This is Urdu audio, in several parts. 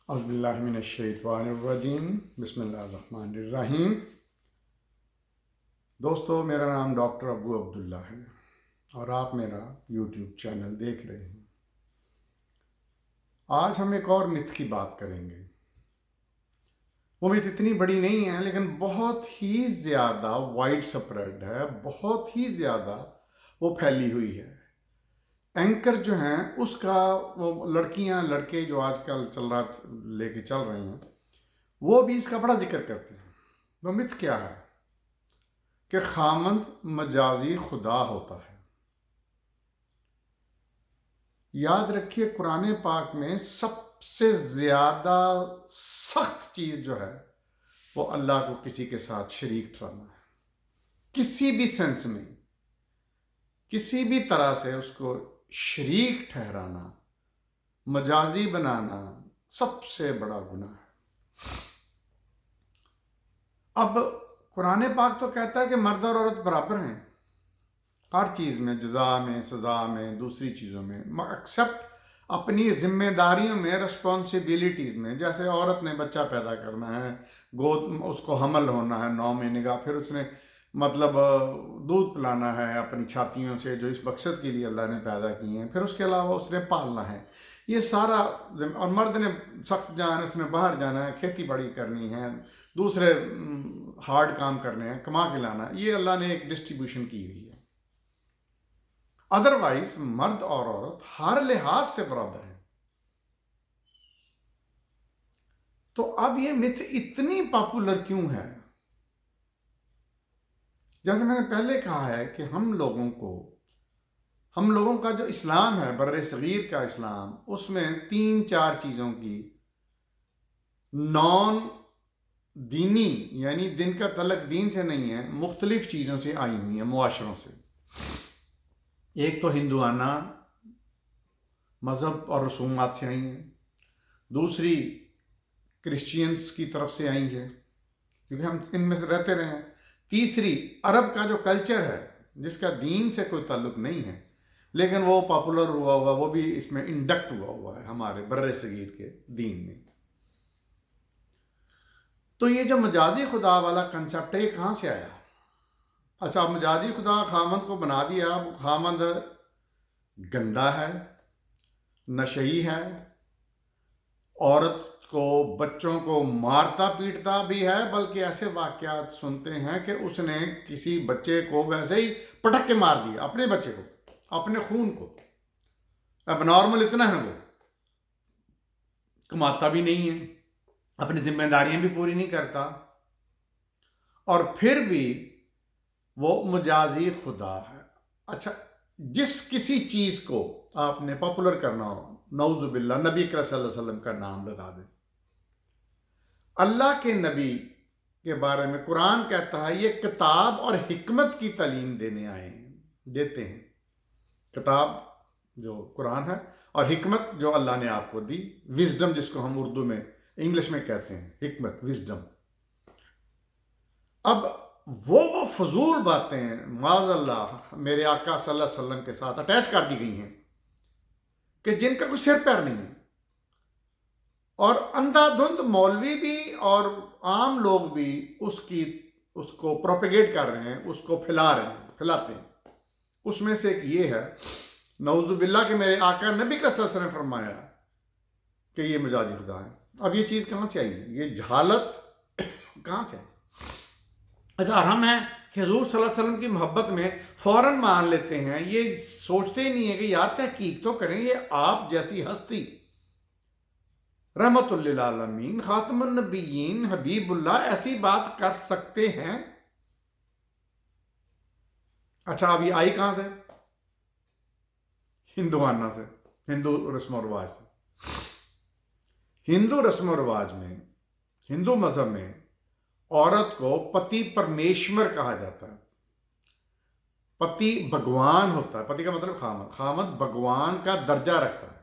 اعوذ باللہ من الشیطان الرجیم بسم اللہ الرحمن الرحیم۔ دوستو، میرا نام ڈاکٹر ابو عبداللہ ہے اور آپ میرا یوٹیوب چینل دیکھ رہے ہیں۔ آج ہم ایک اور متھ کی بات کریں گے۔ وہ متھ اتنی بڑی نہیں ہے لیکن بہت ہی زیادہ وائڈ سپریڈ ہے، بہت ہی زیادہ وہ پھیلی ہوئی ہے۔ اینکر جو ہیں اس کا وہ لڑکیاں لڑکے جو آج کل لے کے چل رہے ہیں وہ بھی اس کا بڑا ذکر کرتے ہیں۔ وہ متھ کیا ہے کہ خامند مجازی خدا ہوتا ہے۔ یاد رکھیے، قرآن پاک میں سب سے زیادہ سخت چیز جو ہے وہ اللہ کو کسی کے ساتھ شریک ٹھہرانا ہے۔ کسی بھی سینس میں، کسی بھی طرح سے اس کو شریک ٹھہرانا، مجازی بنانا سب سے بڑا گناہ ہے۔ اب قرآن پاک تو کہتا ہے کہ مرد اور عورت برابر ہیں ہر چیز میں، جزا میں، سزا میں، دوسری چیزوں میں، ایکسیپٹ اپنی ذمہ داریوں میں، رسپانسبلٹیز میں۔ جیسے عورت نے بچہ پیدا کرنا ہے، گود اس کو حمل ہونا ہے 9 مہینے کا، پھر اس نے دودھ پلانا ہے اپنی چھاتیوں سے جو اس مقصد کے لیے اللہ نے پیدا کی ہیں، پھر اس کے علاوہ اس نے پالنا ہے، یہ سارا۔ اور مرد نے سخت جان، اس نے باہر جانا ہے، کھیتی باڑی کرنی ہے، دوسرے ہارڈ کام کرنے ہیں، کما کے لانا ہے۔ یہ اللہ نے ایک ڈسٹریبیوشن کی ہوئی ہے۔ ادروائز مرد اور عورت ہر لحاظ سے برابر ہیں۔ تو اب یہ متھ اتنی پاپولر کیوں ہے؟ جیسے میں نے پہلے کہا ہے کہ ہم لوگوں کا جو اسلام ہے، بر صغیر کا اسلام، اس میں 3-4 چیزوں کی نان دینی، یعنی دن کا تعلق دین سے نہیں ہے، مختلف چیزوں سے آئی ہوئی ہیں، معاشروں سے۔ ایک تو ہندوانہ مذہب اور رسومات سے آئی ہیں، دوسری کرسچینس کی طرف سے آئی ہے کیونکہ ہم ان میں سے رہتے رہے ہیں، تیسری عرب کا جو کلچر ہے جس کا دین سے کوئی تعلق نہیں ہے لیکن وہ پاپولر ہوا ہوا، وہ بھی اس میں انڈکٹ ہوا ہے ہمارے بر صغیر کے دین میں۔ تو یہ جو مجازی خدا والا کنسیپٹ ہے، یہ کہاں سے آیا؟ اچھا، مجازی خدا خامند کو بنا دیا، خامند گندا ہے، نشئی ہے، عورت کو، بچوں کو مارتا پیٹتا بھی ہے، بلکہ ایسے واقعات سنتے ہیں کہ اس نے کسی بچے کو ویسے ہی پٹک کے مار دیا، اپنے بچے کو، اپنے خون کو۔ اب نارمل اتنا ہے، وہ کماتا بھی نہیں ہے، اپنی ذمہ داریاں بھی پوری نہیں کرتا، اور پھر بھی وہ مجازی خدا ہے۔ اچھا، جس کسی چیز کو آپ نے پاپولر کرنا ہو، نعوذ باللہ نبی کریم صلی اللہ علیہ وسلم کا نام لگا دیں۔ اللہ کے نبی کے بارے میں قرآن کہتا ہے یہ کتاب اور حکمت کی تعلیم دیتے ہیں۔ کتاب جو قرآن ہے اور حکمت جو اللہ نے آپ کو دی، وزڈم جس کو ہم اردو میں، انگلش میں کہتے ہیں حکمت، وزڈم۔ اب وہ فضول باتیں معاذ اللہ میرے آقا صلی اللہ علیہ وسلم کے ساتھ اٹیچ کر دی گئی ہیں کہ جن کا کوئی سر پیر نہیں ہے، اور اندھا دھند مولوی بھی اور عام لوگ بھی اس کو پروپیگیٹ کر رہے ہیں، اس کو پھیلاتے ہیں۔ اس میں سے ایک یہ ہے، نعوذ باللہ، کہ میرے آقا نبی صلی اللہ علیہ وسلم نے فرمایا کہ یہ مجازی خدا ہے۔ اب یہ چیز کہاں سے آئی ہے؟ یہ جہالت کہاں سے آئی؟ اچھا، اور ہم ہیں کہ حضور صلی اللہ علیہ وسلم کی محبت میں فوراً مان لیتے ہیں، یہ سوچتے ہی نہیں ہیں کہ یار تحقیق تو کریں، یہ آپ جیسی ہستی، رحمت للعالمین، خاتم النبیین، حبیب اللہ، ایسی بات کر سکتے ہیں؟ اچھا، اب یہ آئی کہاں سے؟ ہندوانہ سے، ہندو رسم و رواج سے۔ ہندو رسم و رواج میں، ہندو مذہب میں عورت کو پتی پرمیشور کہا جاتا ہے۔ پتی بھگوان ہوتا ہے، پتی کا مطلب خامد بھگوان کا درجہ رکھتا ہے۔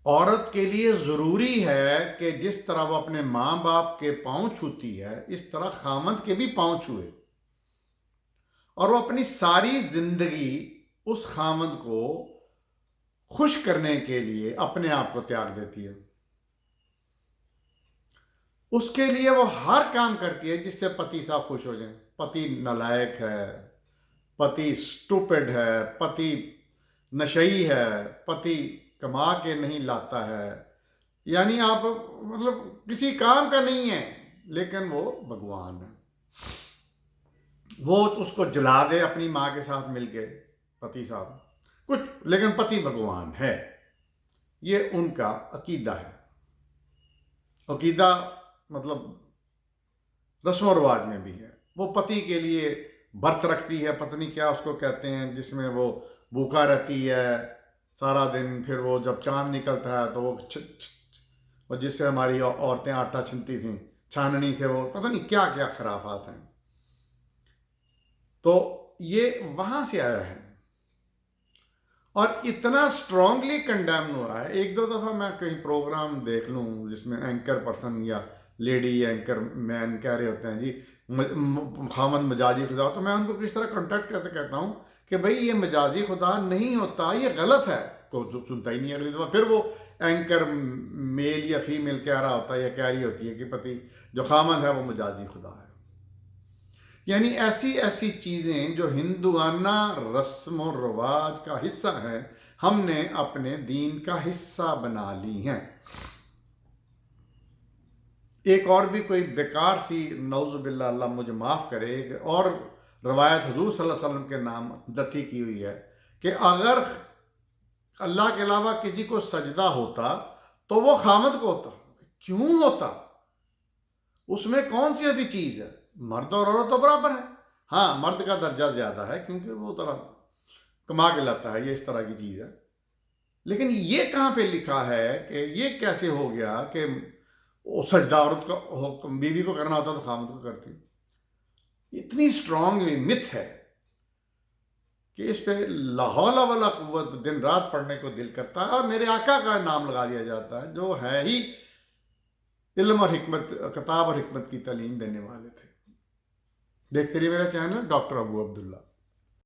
عورت کے لیے ضروری ہے کہ جس طرح وہ اپنے ماں باپ کے پاؤں چھوتی ہے، اس طرح خامد کے بھی پاؤں چھوئے، اور وہ اپنی ساری زندگی اس خامد کو خوش کرنے کے لیے اپنے آپ کو تیاگ دیتی ہے، اس کے لیے وہ ہر کام کرتی ہے جس سے پتی صاحب خوش ہو جائیں۔ پتی نالائق ہے، پتی سٹوپڈ ہے، پتی نشئی ہے، پتی کما کے نہیں لاتا ہے، یعنی آپ مطلب کسی کام کا نہیں ہے، لیکن وہ بھگوان ہے۔ وہ اس کو جلا دے اپنی ماں کے ساتھ مل کے، پتی صاحب کچھ، لیکن پتی بھگوان ہے۔ یہ ان کا عقیدہ ہے۔ عقیدہ مطلب رسم و رواج میں بھی ہے۔ وہ پتی کے لیے برت رکھتی ہے، پتہ نہیں کیا اس کو کہتے ہیں، جس میں وہ بھوکا رہتی ہے سارا دن، پھر وہ جب چاند نکلتا ہے تو وہ جس سے ہماری عورتیں آٹا چھنتی تھیں، چھاننی سے، وہ پتہ نہیں کیا کیا خرافات ہیں۔ تو یہ وہاں سے آیا ہے اور اتنا سٹرونگلی کنڈیم ہوا ہے۔ ایک دو دفعہ میں کہیں پروگرام دیکھ لوں جس میں اینکر پرسن یا لیڈی اینکر مین کہہ رہے ہوتے ہیں جی خامد مجازی خدا، تو میں ان کو کس طرح کانٹیکٹ کرتے کہتا ہوں کہ بھئی یہ مجازی خدا نہیں ہوتا، یہ غلط ہے، کوئی سنتا ہی نہیں اگلی دفعہ۔ پھر وہ اینکر میل یا فیمیل کہہ رہا ہوتا ہے یا کہہ رہی ہوتی ہے کہ پتی جو خامد ہے وہ مجازی خدا ہے۔ یعنی ایسی ایسی چیزیں جو ہندوانہ رسم و رواج کا حصہ ہیں، ہم نے اپنے دین کا حصہ بنا لی ہیں۔ ایک اور بھی کوئی بیکار سی، نعوذ باللہ اللہ مجھے معاف کرے، ایک اور روایت حضور صلی اللہ علیہ وسلم کے نام دتی کی ہوئی ہے کہ اگر اللہ کے علاوہ کسی کو سجدہ ہوتا تو وہ خامد کو ہوتا۔ کیوں ہوتا؟ اس میں کون سی ایسی چیز ہے؟ مرد اور عورت تو برابر ہیں، ہاں مرد کا درجہ زیادہ ہے کیونکہ وہ طرح کما کے لاتا ہے، یہ اس طرح کی چیز ہے۔ لیکن یہ کہاں پہ لکھا ہے کہ یہ کیسے ہو گیا کہ وہ سجدہ عورت کو بیوی کو کرنا ہوتا تو خامد کو کرتی؟ اتنی سٹرونگ مت ہے کہ اس پہ لا حول ولا قوت دن رات پڑھنے کو دل کرتا ہے، اور میرے آقا کا نام لگا دیا جاتا ہے جو ہے ہی علم اور حکمت، کتاب اور حکمت کی تعلیم دینے والے تھے۔ دیکھتے رہیے میرا چینل ڈاکٹر ابو عبداللہ۔